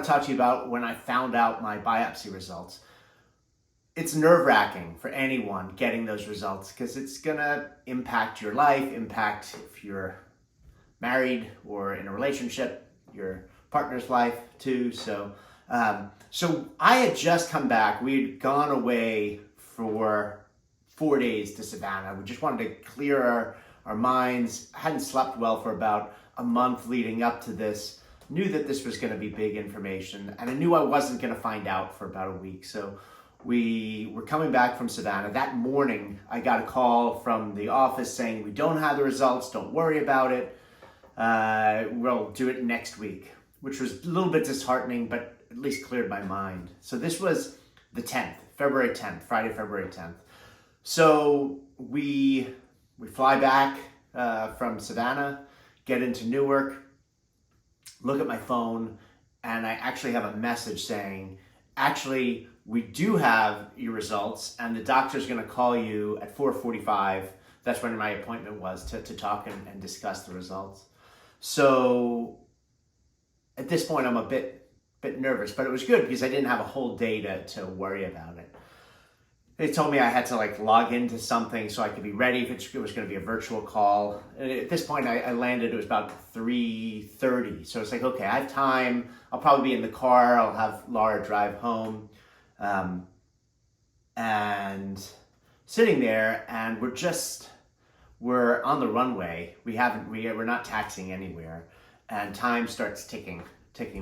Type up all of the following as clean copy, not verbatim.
want to talk to you about when I found out my biopsy results. It's nerve-wracking for anyone getting those results because it's gonna impact your life, impact if you're married or in a relationship, your partner's life too. So I had just come back. We had gone away for 4 days to Savannah. We just wanted to clear our minds. I hadn't slept well for about a month leading up to this. Knew that this was going to be big information, and I knew I wasn't going to find out for about a week. So we were coming back from Savannah. That morning, I got a call from the office saying, we don't have the results, don't worry about it. We'll do it next week, which was a little bit disheartening, but at least cleared my mind. So this was the 10th, February 10th, Friday, February 10th. So we fly back from Savannah, get into Newark, look at my phone, and I actually have a message saying, actually, we do have your results, and the doctor's going to call you at 4:45. That's when my appointment was to talk and discuss the results. So at this point, I'm a bit nervous, but it was good because I didn't have a whole day to worry about it. They told me I had to log into something so I could be ready if it was going to be a virtual call. And at this point, I landed, it was about 3:30. So it's okay, I have time. I'll probably be in the car. I'll have Laura drive home. And sitting there, and we're on the runway. We're not taxiing anywhere. And time starts ticking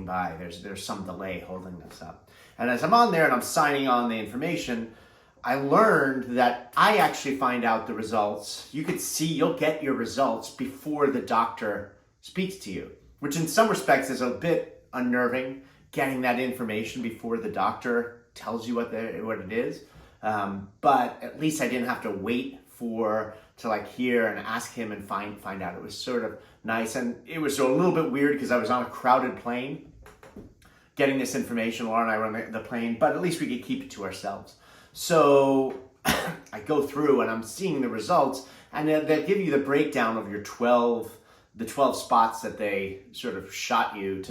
by. There's some delay holding us up. And as I'm on there and I'm signing on the information, I learned that I actually find out the results. You'll get your results before the doctor speaks to you, which in some respects is a bit unnerving, getting that information before the doctor tells you what it is. But at least I didn't have to wait to hear and ask him and find out. It was sort of nice. And it was a little bit weird because I was on a crowded plane getting this information. Laura and I were on the plane, but at least we could keep it to ourselves. So I go through and I'm seeing the results, and they give you the breakdown of your 12 spots that they sort of shot you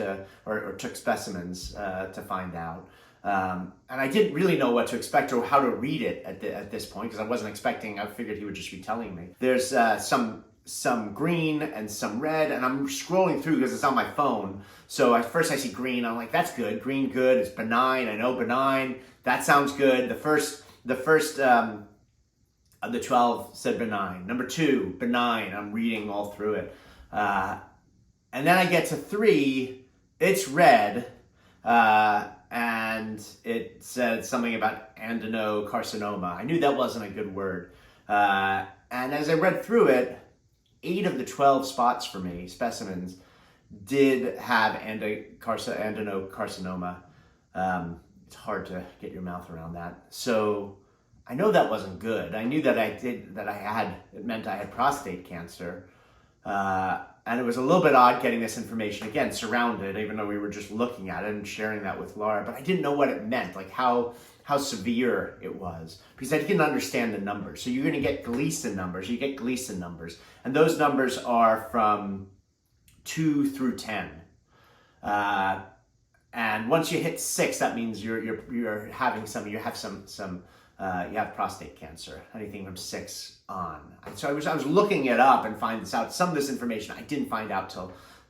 or took specimens to find out. And I didn't really know what to expect or how to read it at this point because I wasn't expecting. I figured he would just be telling me. There's some green and some red, and I'm scrolling through because it's on my phone. So at first I see green. I'm like, that's good. Green, good. It's benign. I know benign. That sounds good. The first of the 12 said benign. Number 2, benign. I'm reading all through it. And then I get to 3. It's red. And it said something about adenocarcinoma. I knew that wasn't a good word. And as I read through it, 8 of the 12 spots for me, specimens, did have adenocarcinoma. It's hard to get your mouth around that. So I know that wasn't good. I knew that it meant I had prostate cancer. And it was a little bit odd getting this information, again, surrounded, even though we were just looking at it and sharing that with Laura. But I didn't know what it meant, how severe it was, because I didn't understand the numbers. So you're going to get Gleason numbers. You get Gleason numbers. And those numbers are from 2 through 10. And once you hit 6, that means you have prostate cancer. Anything from 6 on. So I was looking it up and find this out. Some of this information I didn't find out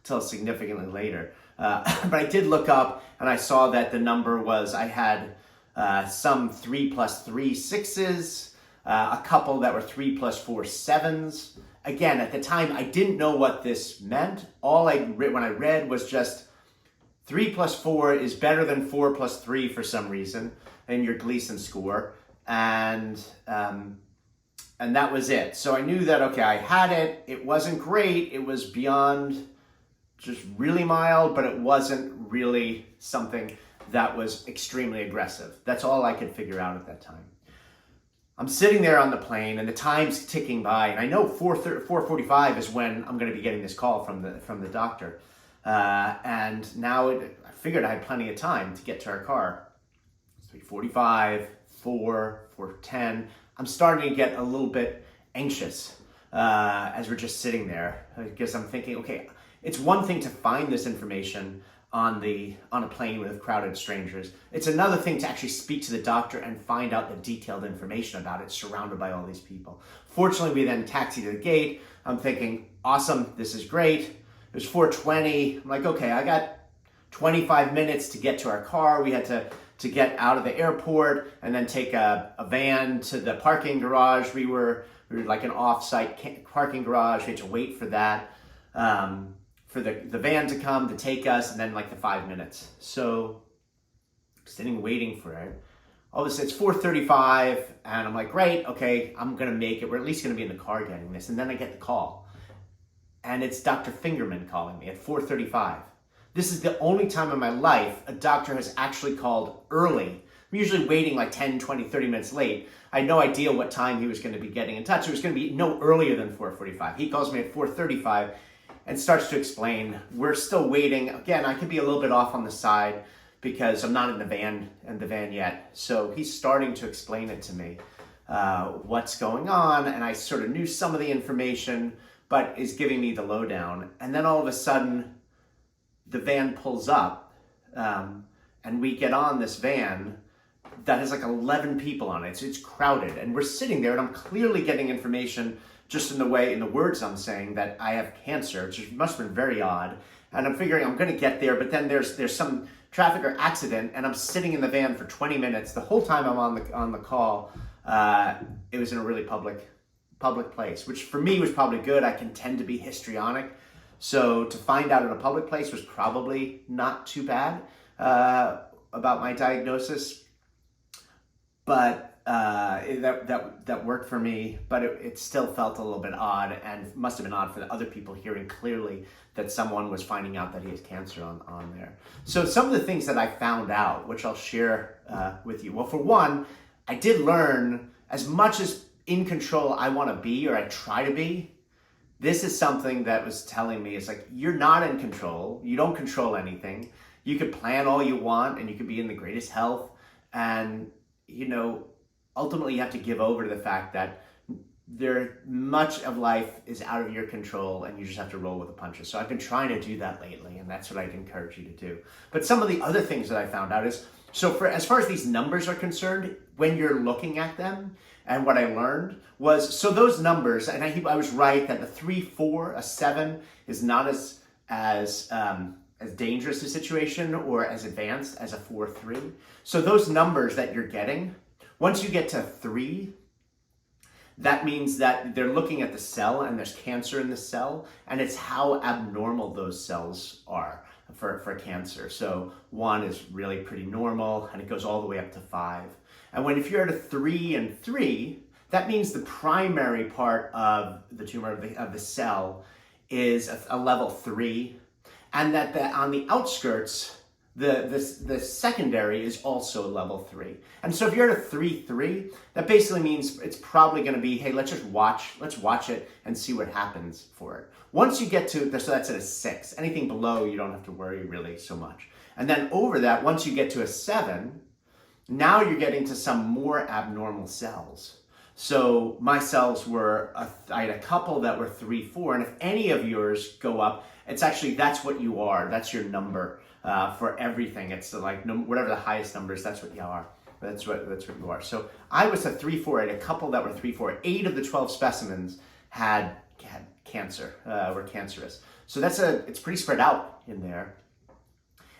till significantly later. But I did look up and I saw that the number was I had some 3 + 3 6s, a couple that were 3 + 4 7s. Again, at the time I didn't know what this meant. All when I read was just 3 + 4 is better than 4 + 3 for some reason in your Gleason score. And that was it. So I knew that, okay, I had it. It wasn't great. It was beyond just really mild, but it wasn't really something that was extremely aggressive. That's all I could figure out at that time. I'm sitting there on the plane and the time's ticking by, and I know 4:45 is when I'm going to be getting this call from the doctor. And now I figured I had plenty of time to get to our car. 3:45, 4:10. I'm starting to get a little bit anxious as we're just sitting there because I'm thinking, okay, it's one thing to find this information on a plane with crowded strangers. It's another thing to actually speak to the doctor and find out the detailed information about it, surrounded by all these people. Fortunately, we then taxied to the gate. I'm thinking, awesome, this is great. It was 4:20. I'm like, okay, I got 25 minutes to get to our car. We had to get out of the airport and then take a van to the parking garage. We were like an off-site parking garage. We had to wait for that, for the van to come to take us, and then like the 5 minutes. So sitting waiting for it. All of a sudden it's 4:35 and I'm like, great, okay, I'm gonna make it. We're at least gonna be in the car getting this. And then I get the call. And it's Dr. Fingerman calling me at 4:35. This is the only time in my life a doctor has actually called early. I'm usually waiting like 10, 20, 30 minutes late. I had no idea what time he was going to be getting in touch. It was going to be no earlier than 4:45. He calls me at 4:35 and starts to explain. We're still waiting. Again, I could be a little bit off on the side because I'm not in the van yet. So he's starting to explain it to me, what's going on. And I sort of knew some of the information, but is giving me the lowdown. And then all of a sudden, the van pulls up, and we get on this van that has like 11 people on it. So it's crowded, and we're sitting there, and I'm clearly getting information just in the words I'm saying that I have cancer, which must have been very odd. And I'm figuring I'm going to get there, but then there's some traffic or accident, and I'm sitting in the van for 20 minutes. The whole time I'm on the call, it was in a really public place, which for me was probably good. I can tend to be histrionic. So to find out in a public place was probably not too bad about my diagnosis, but that worked for me. But it still felt a little bit odd, and must have been odd for the other people hearing clearly that someone was finding out that he has cancer on there. So some of the things that I found out, which I'll share with you. Well, for one, I did learn, as much as in control I want to be, or I try to be, this is something that was telling me, it's like, you're not in control. You don't control anything. You could plan all you want and you could be in the greatest health. And, ultimately you have to give over to the fact that much of life is out of your control and you just have to roll with the punches. So I've been trying to do that lately, and that's what I'd encourage you to do. But some of the other things that I found out is, as far as these numbers are concerned, when you're looking at them, and what I learned was, so those numbers, and I was right that the 3, 4, a 7 is not as dangerous a situation or as advanced as a 4, 3. So those numbers that you're getting, once you get to 3, that means that they're looking at the cell and there's cancer in the cell, and it's how abnormal those cells are for cancer. So 1 is really pretty normal, and it goes all the way up to 5. And if you're at a 3 and 3, that means the primary part of the tumor, of the cell, is a level 3, and that on the outskirts, the secondary is also level 3. And so if you're at a 3, 3, that basically means it's probably going to be, hey, let's watch it and see what happens for it. Once you get to, so that's at a 6. Anything below, you don't have to worry really so much. And then over that, once you get to a 7, now you're getting to some more abnormal cells. So my cells I had a couple that were 3, 4, and if any of yours go up, it's actually, that's what you are. That's your number for everything. It's like whatever the highest number is, that's what you are. That's what you are. So I was a 3, 4. I had a couple that were 3, 4. 8 of the 12 specimens had cancer, were cancerous. So it's pretty spread out in there.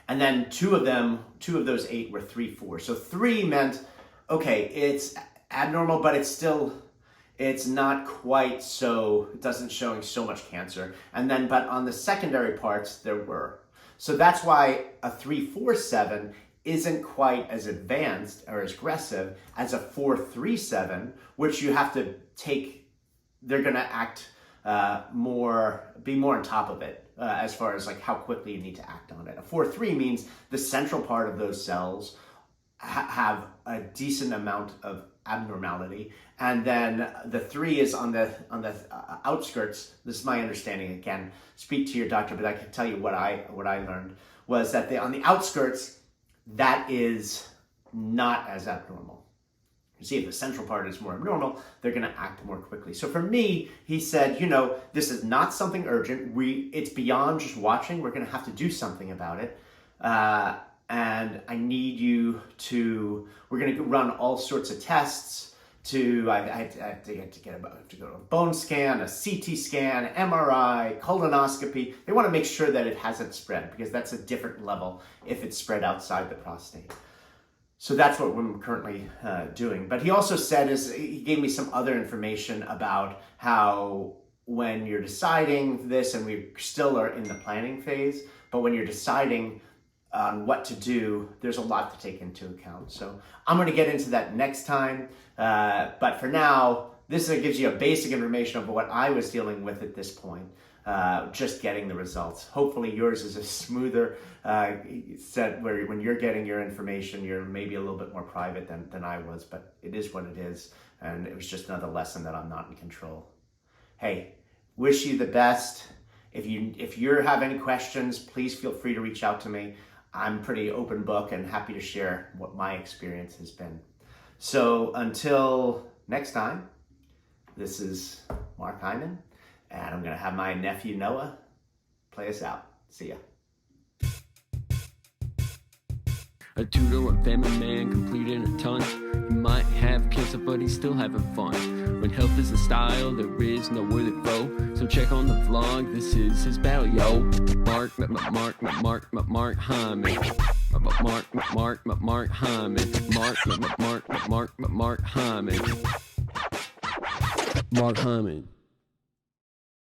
And then 2 of those 8 were 3, 4. So 3 meant, okay, it's abnormal, but it's not quite so, it doesn't showing so much cancer. And then, but on the secondary parts, there were. So that's why a 3, 4, 7 isn't quite as advanced or as aggressive as a 4, 3, 7, which you have to take, they're gonna act be more on top of it. As far as like how quickly you need to act on it. A 4, 3 means the central part of those cells have a decent amount of abnormality, and then the 3 is on the outskirts. This is my understanding. Again, speak to your doctor, but I can tell you what I learned was that on the outskirts, that is not as abnormal. You see, if the central part is more abnormal, they're going to act more quickly. So for me, he said, this is not something urgent. It's beyond just watching. We're going to have to do something about it. and I need you to, we're going to run all sorts of tests I have to go to a bone scan, a CT scan, MRI, colonoscopy. They want to make sure that it hasn't spread, because that's a different level if it's spread outside the prostate. So that's what we're currently doing. But he also said, he gave me some other information about how when you're deciding this, and we still are in the planning phase, but when you're deciding on what to do, there's a lot to take into account. So I'm going to get into that next time. But for now, this gives you a basic information of what I was dealing with at this point, just getting the results. Hopefully yours is a smoother set, where when you're getting your information, you're maybe a little bit more private than I was, but it is what it is. And it was just another lesson that I'm not in control. Hey, wish you the best. If you have any questions, please feel free to reach out to me. I'm pretty open book and happy to share what my experience has been. So until next time, this is Mark Hyman, and I'm going to have my nephew Noah play us out. See ya. A doodle, a family man, completing a ton. He might have cancer, but he's still having fun. When health is the style, there is no worthy foe. So check on the vlog, this is his battle, yo. Mark Hyman. Mark Hyman. Mark Hyman.